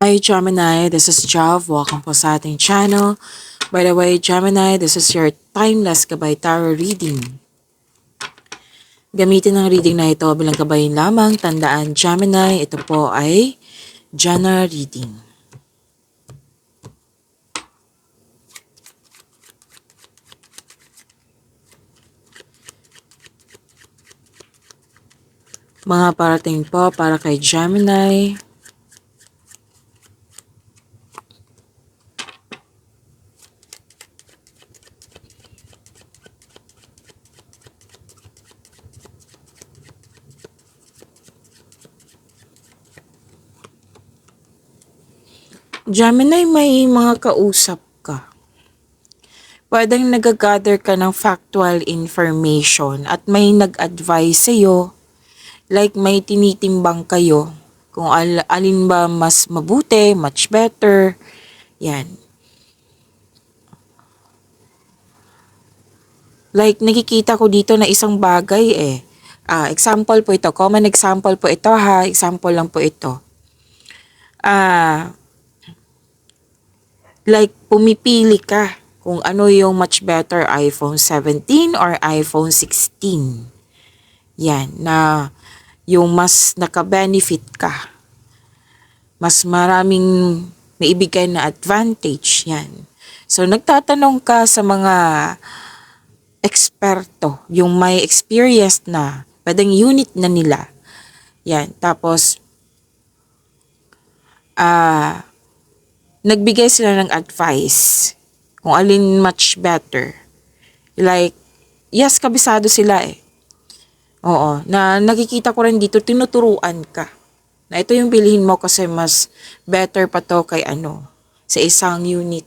Hi Gemini, this is Jav. Welcome po sa ating channel. By the way, Gemini, this is your Timeless Gabay Tarot reading. Gamitin ang reading na ito bilang gabayin lamang. Tandaan, Gemini, ito po ay general reading. Mga parating po para kay Gemini. Gemini, may mga kausap ka. Pwedeng nag-gather ka ng factual information at may nag-advise sa'yo. Like may tinitimbang kayo kung alin ba mas mabuti, much better. Yan. Like nakikita ko dito na isang bagay example po ito. Common example po ito ha. Example lang po ito. Like pumipili ka kung ano yung much better, iPhone 17 or iPhone 16. Yan. Na yung mas naka-benefit ka. Mas maraming naibigay na advantage. Yan. So nagtatanong ka sa mga eksperto, yung may experience na, pwedeng unit na nila. Yan. Tapos, nagbigay sila ng advice kung alin much better. Like, yes, kabisado sila eh. Oo. Na nakikita ko rin dito, tinuturuan ka. Na ito yung bilihin mo kasi mas better pa to kay sa isang unit.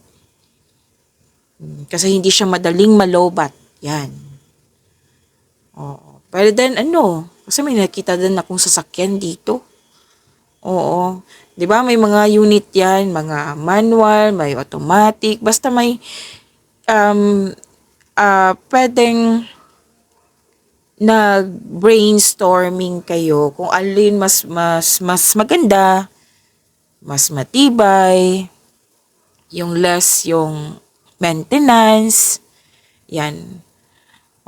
Kasi hindi siya madaling malobat. Yan. Oo. Pero then kasi may nakita din akong sasakyan dito. Oo. 'Di ba may mga unit 'yan, mga manual, may automatic, basta may pwedeng nag-brainstorming kayo kung alin mas maganda, mas matibay, yung less yung maintenance. Yan.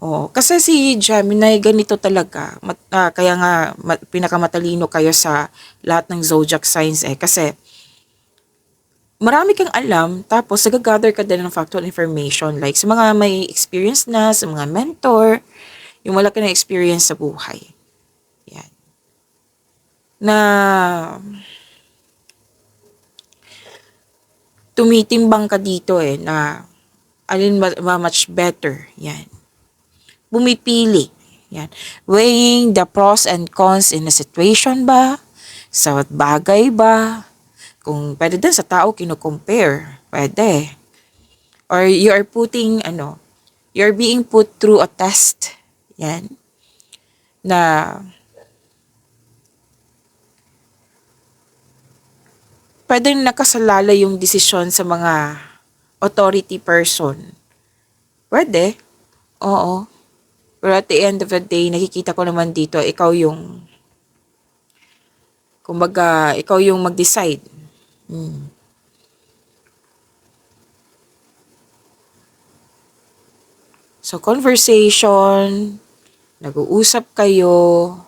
Oh, kasi si Gemini ganito talaga. Kaya nga pinakamatalino kayo sa lahat ng zodiac signs kasi marami kang alam tapos nag-gather ka din ng factual information like sa mga may experience na, sa mga mentor, yung malaki na experience sa buhay. Yan. Na tumitimbang ka dito na alin ba much better. Yan. Bumipili. Yan. Weighing the pros and cons in a situation ba? Sa bagay ba? Kung pwede din sa tao kino-compare. Pwede. Or you are you're being put through a test. Yan. Na pwede nakasalala yung desisyon sa mga authority person. Pwede. Oo. Pero at the end of the day, nakikita ko naman dito, ikaw yung mag-decide. So, conversation, nag-uusap kayo,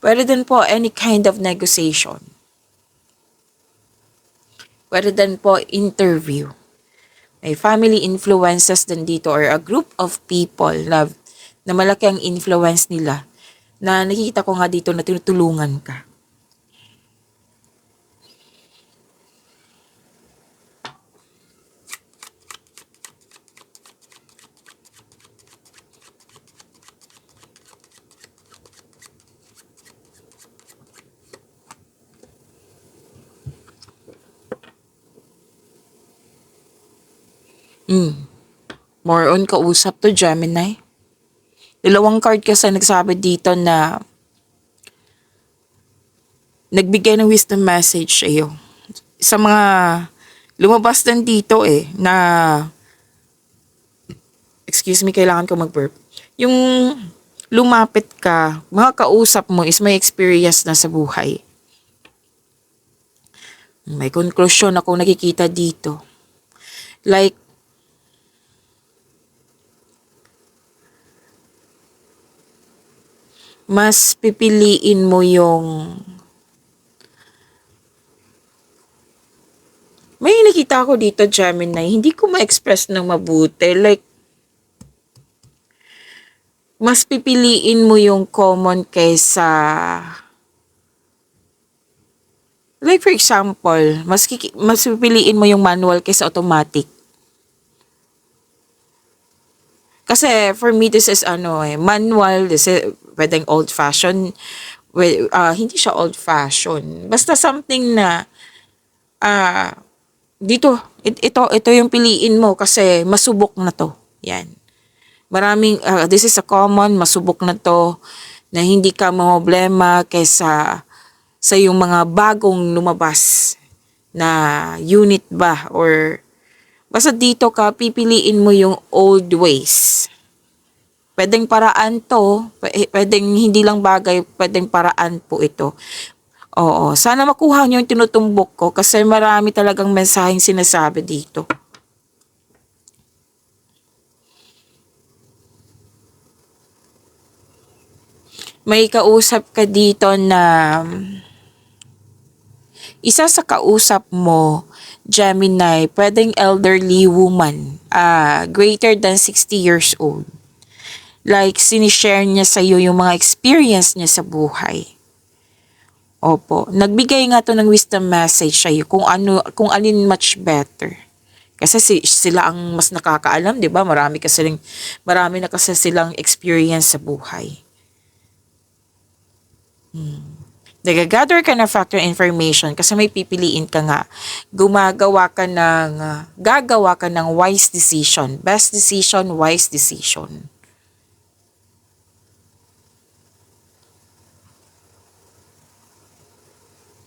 pwede din po any kind of negotiation. Pwede din po interview. May family influences din dito or a group of people na malaki ang influence nila na nakikita ko nga dito na tinutulungan ka. More on kausap to Gemini. Dalawang card kasi nagsabi dito na nagbigay ng wisdom message sa iyo. Sa mga lumabas din dito na excuse me, kailangan ko mag-burp. Yung lumapit ka, mga kausap mo is may experience na sa buhay. May konklusyon akong nakikita dito. Like, mas pipiliin mo yung... May nakita ko dito, Gemini, hindi ko ma-express ng mabuti. Like, mas pipiliin mo yung common kaysa... Like for example, mas pipiliin mo yung manual kaysa automatic. Kasi for me, this is manual, this is pwedeng old-fashioned. Well, hindi siya old-fashioned. Basta something na, dito, ito yung piliin mo kasi masubok na to. Yan. This is a common, masubok na to, na hindi ka problema kaysa sa yung mga bagong lumabas na unit ba or basta dito ka pipiliin mo yung old ways. Pwedeng paraan to, pwedeng hindi lang bagay, pwedeng paraan po ito. Oo, sana makuha niyo yung tinutumbok ko kasi marami talagang mensaheng sinasabi dito. May kausap ka dito na isa sa kausap mo, Gemini, pwedeng elderly woman, greater than 60 years old. Like, sinishare niya sa iyo yung mga experience niya sa buhay. Opo, nagbigay nga to ng wisdom message sa iyo kung alin much better. Kasi sila ang mas nakakaalam, 'di ba? Marami na kasi silang experience sa buhay. Nag-gather ka ng factor information kasi may pipiliin ka nga. Gagawa ka ng wise decision. Best decision, wise decision.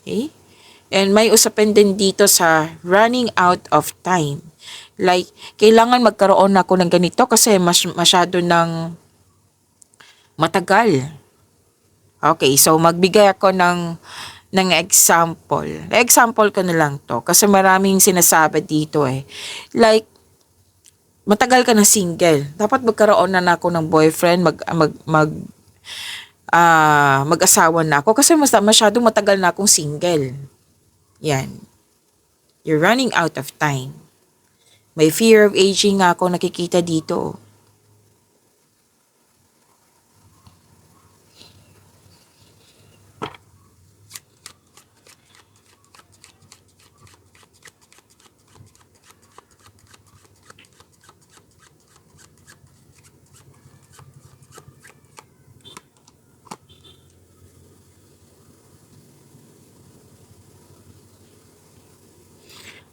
Okay? And may usapin din dito sa running out of time. Like, kailangan magkaroon ako ng ganito kasi masyado ng matagal. Okay, so magbigay ako ng example. Example ko na lang to kasi maraming sinasabi dito eh. Like, matagal ka na single. Dapat magkaroon na ako ng boyfriend, mag-asawa na ako kasi masyadong matagal na akong single. Yan. You're running out of time. May fear of aging nga ako nakikita dito.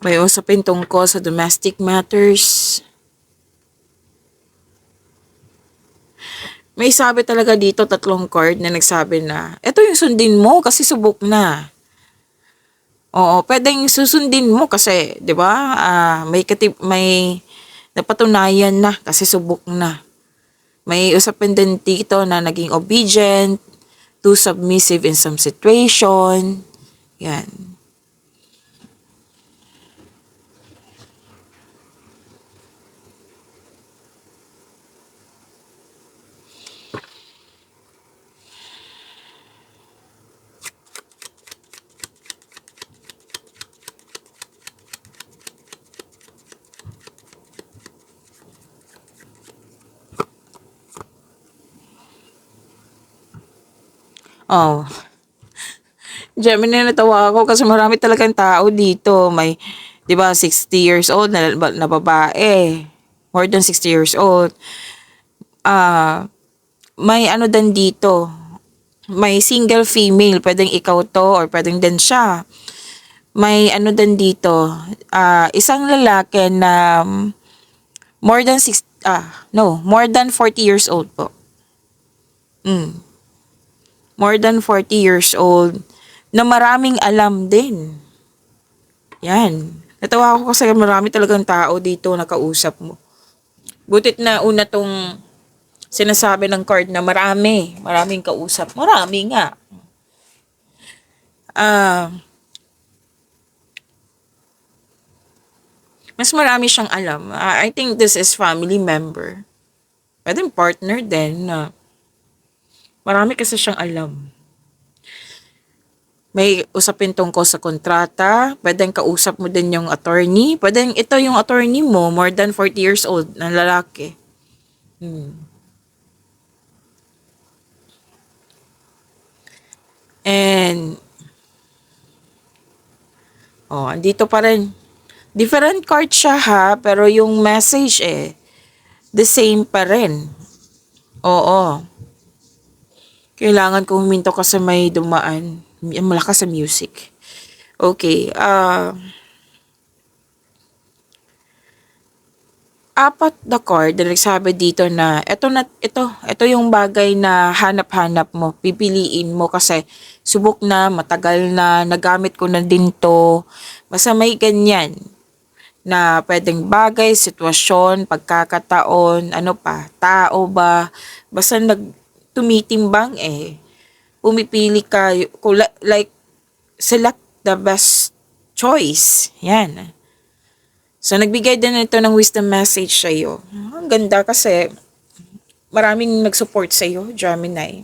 May usapin tungkol sa domestic matters. May sabi talaga dito, 3 card na nagsabi na, eto yung sundin mo kasi subok na. Oo, pwedeng susundin mo kasi, 'di ba? May napatunayan na kasi subok na. May usapin din dito na naging obedient, too submissive in some situation. Yan. Oh, Gemini, natawa ako kasi marami talagang tao dito. May, 'di ba, 60 years old na babae. More than 60 years old. May ano din dito. May single female, pwedeng ikaw to or pwedeng din siya. May ano din dito, isang lalaki na more than 40 years old po. More than 40 years old na maraming alam din. Yan. Natawa ako kasi marami talagang tao dito na kausap mo. Butit na una tong sinasabi ng card na maraming kausap. Marami nga. Mas marami siyang alam. I think this is family member. Pwedeng partner din na marami kasi siyang alam. May usapin tungkol sa kontrata, pwedeng kausap mo din yung attorney, pwedeng ito yung attorney mo, more than 40 years old na lalaki. And, andito pa rin. Different card siya ha, pero yung message the same pa rin. Oo. Kailangan kong huminto kasi may dumaan. Malakas sa music. Okay, apat na card na nagsabi dito na ito yung bagay na hanap-hanap mo, pipiliin mo kasi subok na, matagal na, nagamit ko na din to. Basta may ganyan na pwedeng bagay, sitwasyon, pagkakataon, ano pa, tao ba, basta tumitimbang pumipili ka, like, select the best choice. Yan. So, nagbigay din ito ng wisdom message sa'yo. Ang ganda kasi maraming nag-support sa'yo, Gemini.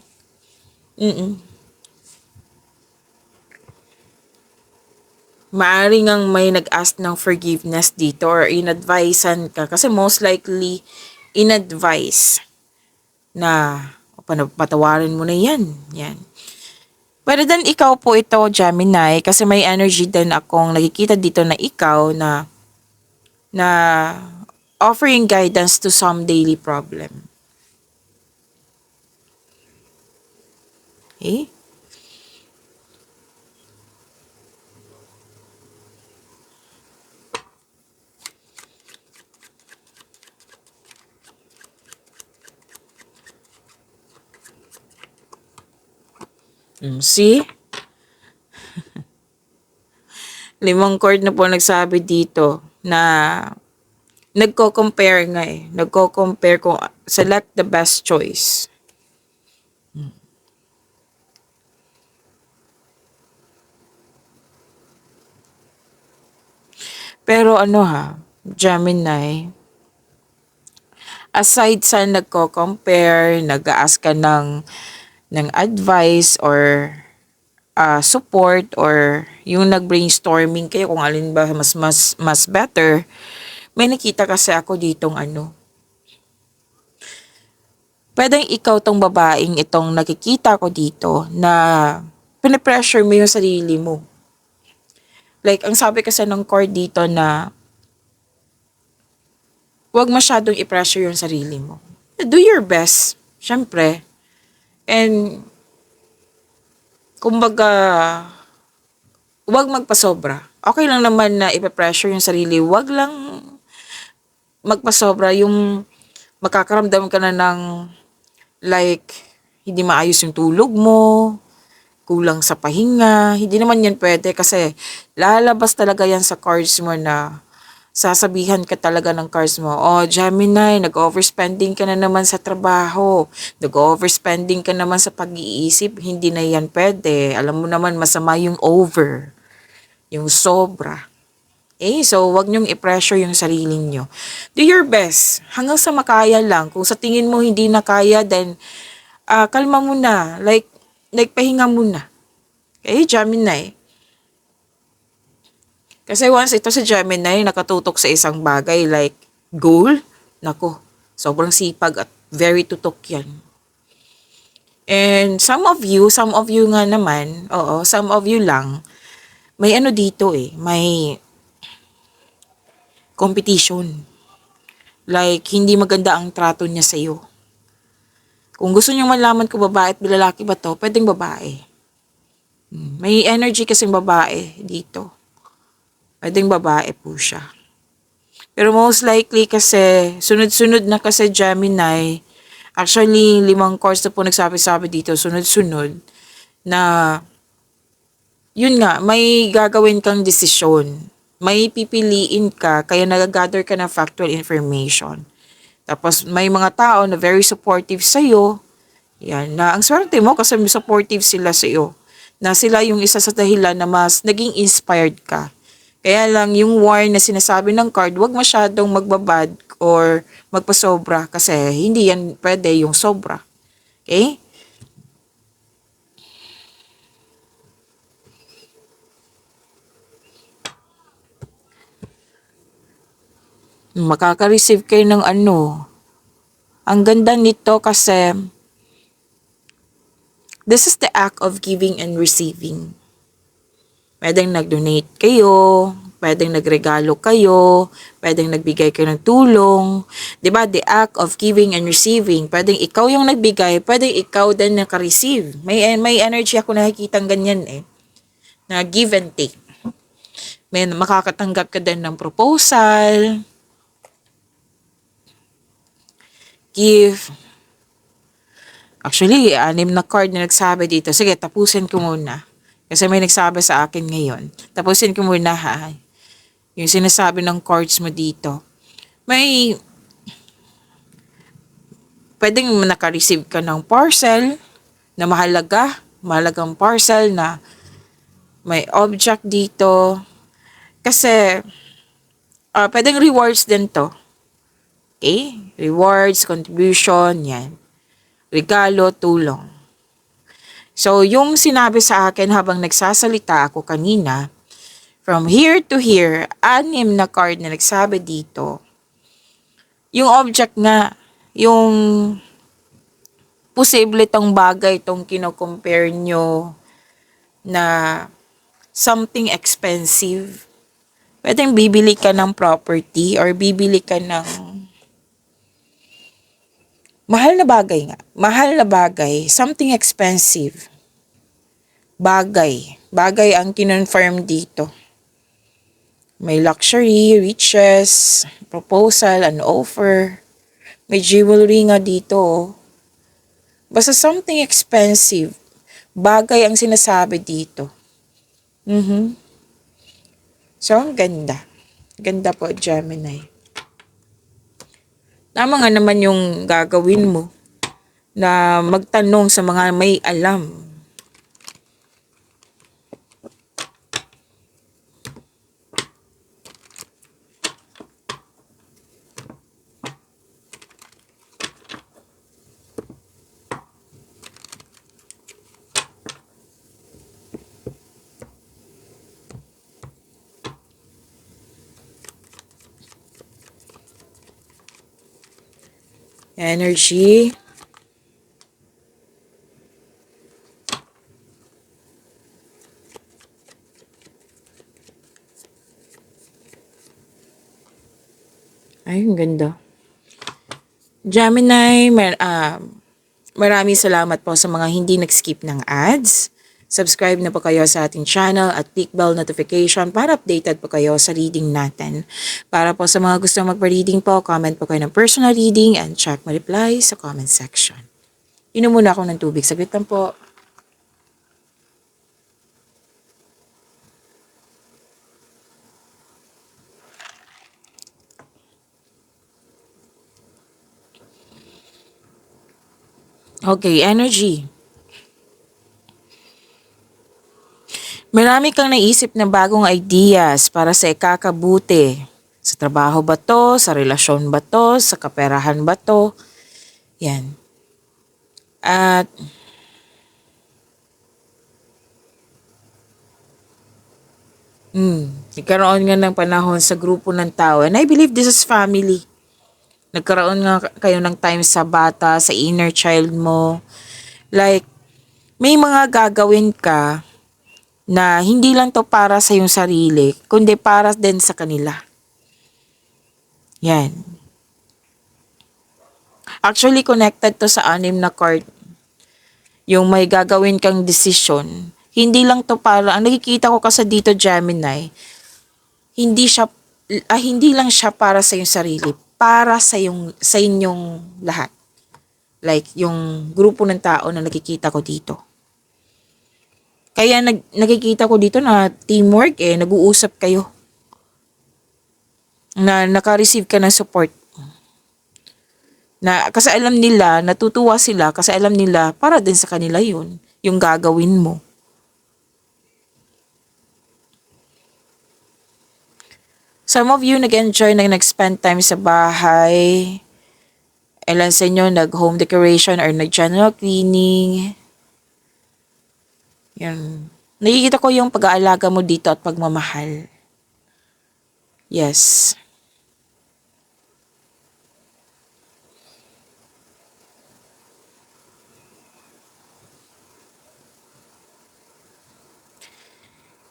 Maaring ang may nag-ask ng forgiveness dito or in-advisean ka. Kasi most likely, in-advise na patawarin mo na yan. Yan. Pero then ikaw po ito, Gemini, kasi may energy din akong nakikita dito na ikaw na offering guidance to some daily problem. Okay? See? 5 chord na po nagsabi dito na nagko-compare nga Nagko-compare kung select the best choice. Pero Gemini, aside sa nagko-compare, nag-ask ka ng advice or support or yung nag-brainstorming kayo kung alin ba mas better, may nakita kasi ako ditong pwedeng ikaw tong babaeng itong nakikita ko dito na pinipressure mo yung sarili mo. Like, ang sabi kasi ng card dito na huwag masyadong i-pressure yung sarili mo. Do your best, syempre. And, kumbaga, huwag magpasobra. Okay lang naman na ipa-pressure yung sarili. Huwag lang magpasobra yung makakaramdam ka na ng like, hindi maayos yung tulog mo, kulang sa pahinga. Hindi naman yan pwede kasi lalabas talaga yan sa cards mo na sasabihan ka talaga ng cards mo, Gemini, nag-overspending ka na naman sa trabaho. Nag-overspending ka naman sa pag-iisip. Hindi na yan pwede. Alam mo naman, masama yung over. Yung sobra. So, wag niyong i-pressure yung sarili niyo. Do your best. Hanggang sa makaya lang. Kung sa tingin mo hindi na kaya, then, kalma muna. Like, pahinga muna. Okay, Gemini. Kasi once ito sa Gemini, nakatutok sa isang bagay, like, goal, nako, sobrang sipag at very tutok yan. And some of you nga naman, some of you lang, may dito may competition. Like, hindi maganda ang trato niya sa iyo. Kung gusto niyo malaman kung babae at lalaki ba to, pwedeng babae. May energy kasing babae dito. Pwedeng babae po siya. Pero most likely kasi, sunod-sunod na kasi Gemini, actually, 5 cards na po nagsabi-sabi dito, sunod-sunod, na, yun nga, may gagawin kang desisyon. May pipiliin ka, kaya nag-gather ka ng factual information. Tapos may mga tao na very supportive sa'yo. Yan, na ang swerte mo kasi supportive sila sa'yo. Na sila yung isa sa dahilan na mas naging inspired ka. Kaya lang yung warn na sinasabi ng card, wag masyadong magbabad or magpasobra kasi hindi yan pwede yung sobra. Okay? Makaka-receive kayo ng ano. Ang ganda nito kasi this is the act of giving and receiving. Pwedeng nag-donate kayo, pwedeng nagregalo kayo, pwedeng nagbigay kayo ng tulong. 'Di ba? The act of giving and receiving. Pwedeng ikaw yung nagbigay, pwedeng ikaw din naka-receive. May energy ako nakikitang ganyan eh. Na give and take. May makakatanggap ka din ng proposal. Give. Actually, 6 na card na nagsabi dito. Sige, tapusin ko muna. Kasi may nagsabi sa akin ngayon. Tapusin ko muna ha. Yung sinasabi ng cards mo dito. May, pwedeng naka-receive ka ng parcel na mahalagang parcel na may object dito. Kasi, pwedeng rewards din to. Okay? Rewards, contribution, yan. Regalo, tulong. So, yung sinabi sa akin habang nagsasalita ako kanina, from here to here, 6 na card na nagsabi dito, yung object nga, yung posible tong bagay tong kino-compare nyo na something expensive. Pwedeng bibili ka ng property or bibili ka ng mahal na bagay nga. Mahal na bagay, something expensive. Bagay. Bagay ang kinonfirm dito. May luxury, riches, proposal, an offer. May jewelry nga dito. Basta something expensive. Bagay ang sinasabi dito. So, ang ganda. Ganda po, Gemini. Tama nga naman yung gagawin mo na magtanong sa mga may alam. Energy. Ay, ang ganda. Gemini, maraming salamat po sa mga hindi nag-skip ng ads. Subscribe na po kayo sa ating channel at click bell notification para updated po kayo sa reading natin. Para po sa mga gusto magpa-reading po, comment po kayo ng personal reading and check my reply sa comment section. Inom muna ako ng tubig. Saglit lang po. Okay, energy. Marami kang naisip na bagong ideas para sa ikakabuti. Sa trabaho ba to? Sa relasyon ba to? Sa kaperahan ba to? Yan. At nagkaroon nga ng panahon sa grupo ng tao. And I believe this is family. Nagkaroon nga kayo ng time sa bata, sa inner child mo. Like, may mga gagawin ka na hindi lang to para sa iyong sarili, kundi para din sa kanila. Yan. Actually, connected to sa 6 na card. Yung may gagawin kang decision. Hindi lang to para, ang nakikita ko kasi dito, Gemini, hindi lang siya para sa iyong sarili, para sa inyong lahat. Like, yung grupo ng tao na nakikita ko dito. Kaya nakikita ko dito na teamwork nag-uusap kayo. Na naka-receive ka ng support. Na kasi alam nila, natutuwa sila kasi alam nila para din sa kanila yun, yung gagawin mo. Some of you nag-enjoy na nag-spend time sa bahay. Ilan sa inyo nag-home decoration or nag-general cleaning. Yan. Nakikita ko yung pag-aalaga mo dito at pagmamahal. Yes.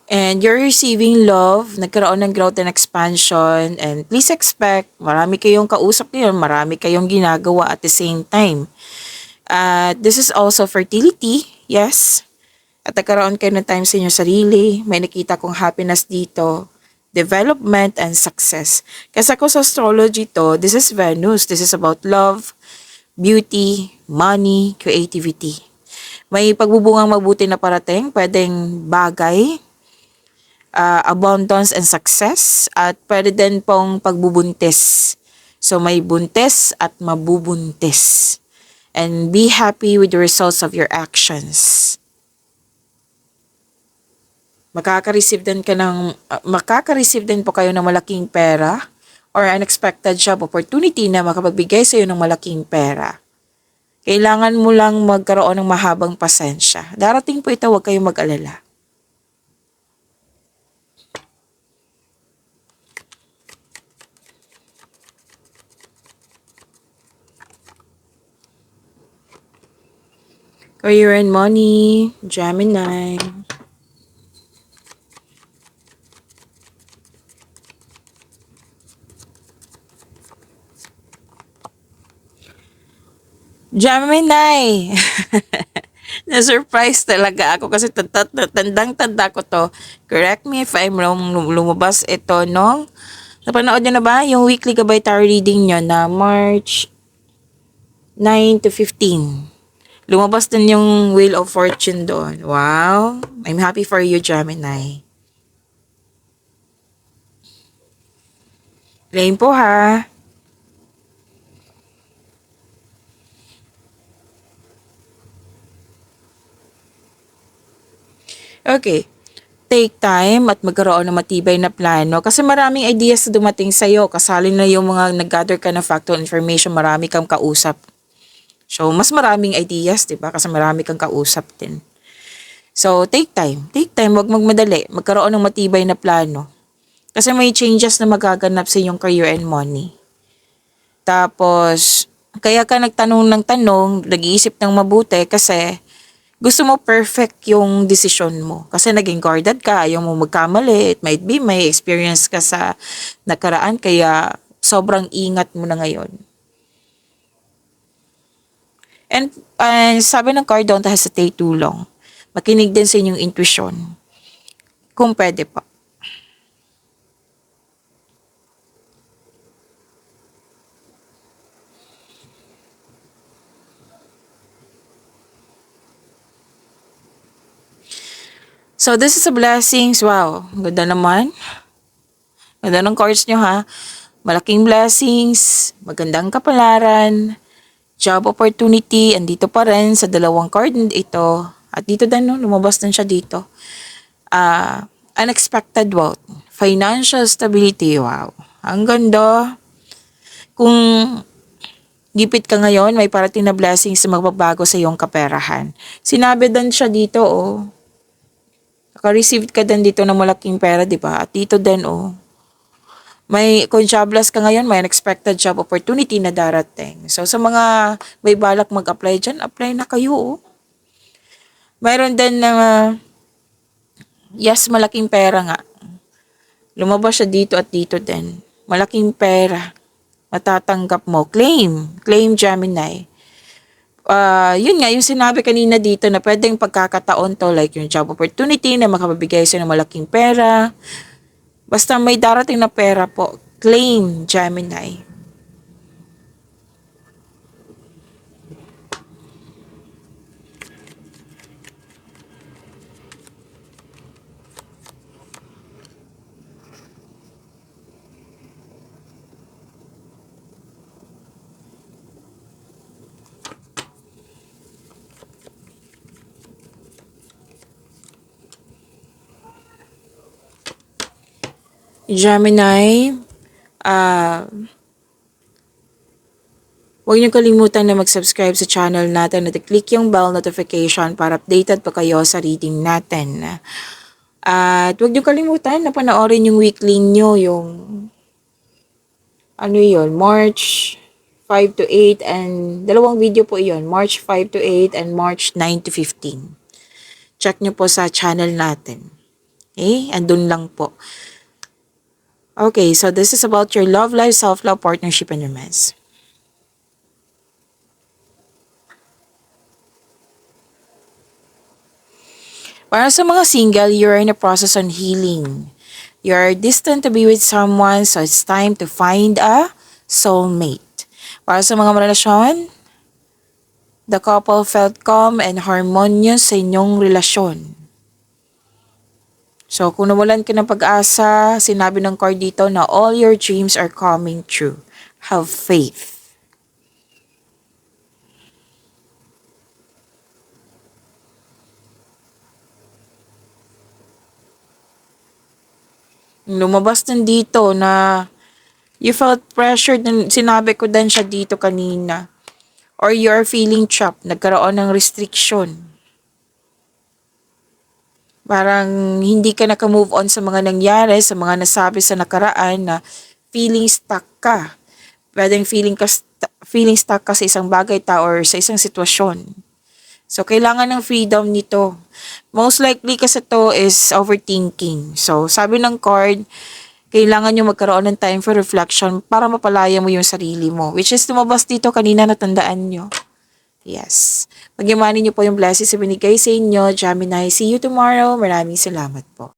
And you're receiving love, nagkaroon ng growth and expansion, and please expect, marami kayong kausap ngayon, marami kayong ginagawa at the same time. This is also fertility, yes. At nagkaroon kayo ng time sa inyong sarili, may nakita kong happiness dito, development and success. Kasi ako sa astrology to, this is Venus, this is about love, beauty, money, creativity. May pagbubungang mabuti na parating, pwedeng bagay, abundance and success, at pwede din pong pagbubuntis. So may buntis at mabubuntis. And be happy with the results of your actions. Makaka-receive din po kayo ng malaking pera or unexpected job opportunity na makapagbigay sa iyo ng malaking pera. Kailangan mo lang magkaroon ng mahabang pasensya. Darating po ito, huwag kayong mag-alala. Career and money, Gemini. Gemini! Na-surprise talaga ako kasi tandang-tanda ko to. Correct me if I'm wrong, lumabas ito nung napanood nyo na ba yung weekly gabay tarot reading nyo na March 9 to 15? Lumabas din yung Wheel of Fortune doon. Wow! I'm happy for you, Gemini. Claim po ha. Okay. Take time at magkaroon ng matibay na plano kasi maraming ideas na dumating sa'yo. Kasali na yung mga nag-gather ka ng factual information, marami kang kausap. So, mas maraming ideas, di ba? Kasi marami kang kausap din. So, take time. Take time, wag magmadali. Magkaroon ng matibay na plano. Kasi may changes na magaganap sa iyong career and money. Tapos, kaya ka nagtanong ng tanong, nag-iisip ng mabuti kasi gusto mo perfect yung desisyon mo. Kasi naging guarded ka, ayaw mo magkamali. It might be may experience ka sa nakaraan, kaya sobrang ingat mo na ngayon. And sabi ng card, don't hesitate too long. Makinig din sa inyong intuition. Kung pwede pa. So, this is a blessings. Wow, ganda naman. Ganda ng cards nyo ha. Malaking blessings, magandang kapalaran, job opportunity, andito pa rin sa dalawang card ito. At dito din, no, lumabas din siya dito. Unexpected wealth, financial stability, wow. Ang ganda. Kung gipit ka ngayon, may parating na blessings na magbabago sa iyong kaperahan. Sinabi din siya dito, oh. Naka-receive ka din dito ng malaking pera, di ba? At dito din, oh. Kung jobless ka ngayon, may unexpected job opportunity na darating. So, sa mga may balak mag-apply dyan, apply na kayo, oh. Mayroon din na, yes, malaking pera nga. Lumabas siya dito at dito din. Malaking pera. Matatanggap mo. Claim Gemini. Yun nga, yung sinabi kanina dito na pwedeng pagkakataon to, like yung job opportunity na makapabigay sa'yo ng malaking pera. Basta may darating na pera po. Claim Gemini. Gemini, ah, huwag niyo kalimutan na mag-subscribe sa channel natin at i-click yung bell notification para updated pa kayo sa reading natin. At huwag niyo kalimutan na panoorin yung weekly nyo, yung March 5 to 8 and dalawang video po iyon, March 5 to 8 and March 9 to 15. Check nyo po sa channel natin. Okay? Andun lang po. Okay, so this is about your love life, self-love, partnership, and romance. Para sa mga single, you're in a process on healing. You're distant to be with someone, so it's time to find a soulmate. Para sa mga relasyon, the couple felt calm and harmonious sa inyong relasyon. So, kung nawalan ka ng pag-asa, sinabi ng card dito na all your dreams are coming true. Have faith. Lumabas din dito na you felt pressured, sinabi ko din siya dito kanina. Or you're feeling trapped, nagkaroon ng restriction. Parang hindi ka naka-move on sa mga nangyari, sa mga nasabi sa nakaraan na feeling stuck ka. Pwedeng feeling stuck ka sa isang bagay or sa isang sitwasyon. So, kailangan ng freedom nito. Most likely kasi to is overthinking. So, sabi ng card, kailangan nyo magkaroon ng time for reflection para mapalaya mo yung sarili mo. Which is lumabas dito kanina, natandaan nyo. Yes. Pagyamanin nyo po yung blessings na binigay sa inyo, Gemini. See you tomorrow. Maraming salamat po.